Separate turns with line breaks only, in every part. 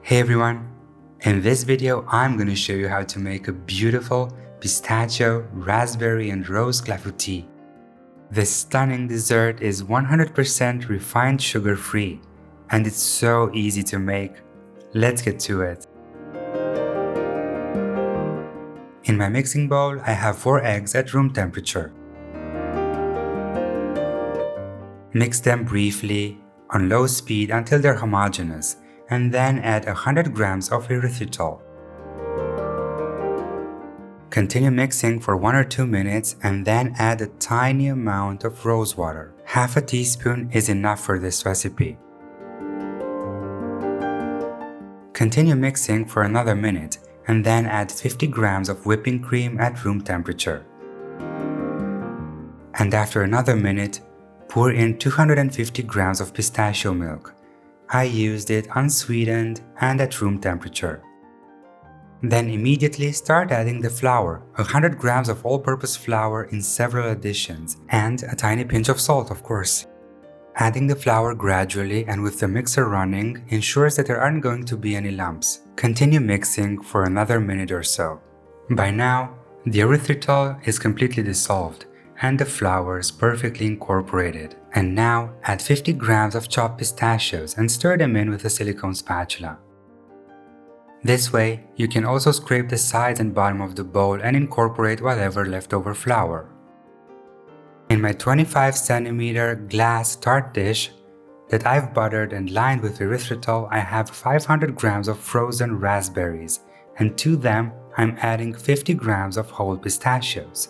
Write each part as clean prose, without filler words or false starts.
Hey everyone! In this video, I'm going to show you how to make a beautiful pistachio, raspberry and rose clafoutis. This stunning dessert is 100% refined sugar-free, and it's so easy to make. Let's get to it. In my mixing bowl, I have 4 eggs at room temperature. Mix them briefly on low speed until they're homogeneous, and then add 100 grams of erythritol. Continue mixing for 1 or 2 minutes and then add a tiny amount of rose water. Half a teaspoon is enough for this recipe. Continue mixing for another minute and then add 50 grams of whipping cream at room temperature. And after another minute, pour in 250 grams of pistachio milk. I used it unsweetened and at room temperature. Then immediately start adding the flour, 100 grams of all-purpose flour in several additions, and a tiny pinch of salt, of course. Adding the flour gradually and with the mixer running ensures that there aren't going to be any lumps. Continue mixing for another minute or so. By now, the erythritol is completely dissolved and the flour is perfectly incorporated. And now add 50 grams of chopped pistachios and stir them in with a silicone spatula. This way, you can also scrape the sides and bottom of the bowl and incorporate whatever leftover flour. In my 25 cm glass tart dish that I've buttered and lined with erythritol, I have 500 grams of frozen raspberries, and to them I'm adding 50 grams of whole pistachios.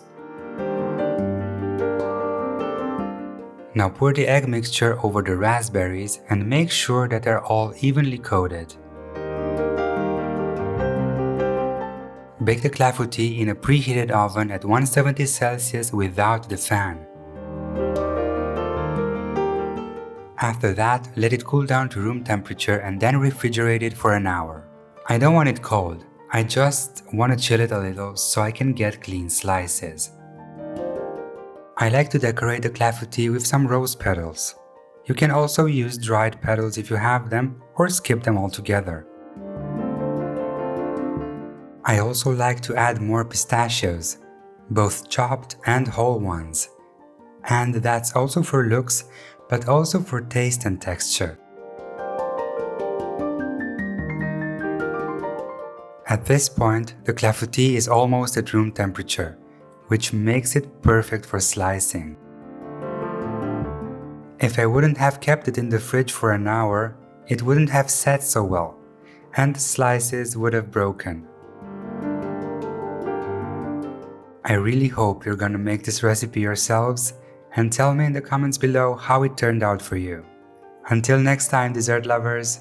Now pour the egg mixture over the raspberries and make sure that they're all evenly coated. Bake the clafoutis in a preheated oven at 170 Celsius without the fan. After that, let it cool down to room temperature and then refrigerate it for an hour. I don't want it cold, I just want to chill it a little so I can get clean slices. I like to decorate the clafoutis with some rose petals. You can also use dried petals if you have them, or skip them altogether. I also like to add more pistachios, both chopped and whole ones. And that's also for looks, but also for taste and texture. At this point, the clafoutis is almost at room temperature, which makes it perfect for slicing. If I wouldn't have kept it in the fridge for an hour, it wouldn't have set so well, and the slices would have broken. I really hope you're gonna make this recipe yourselves and tell me in the comments below how it turned out for you. Until next time, dessert lovers!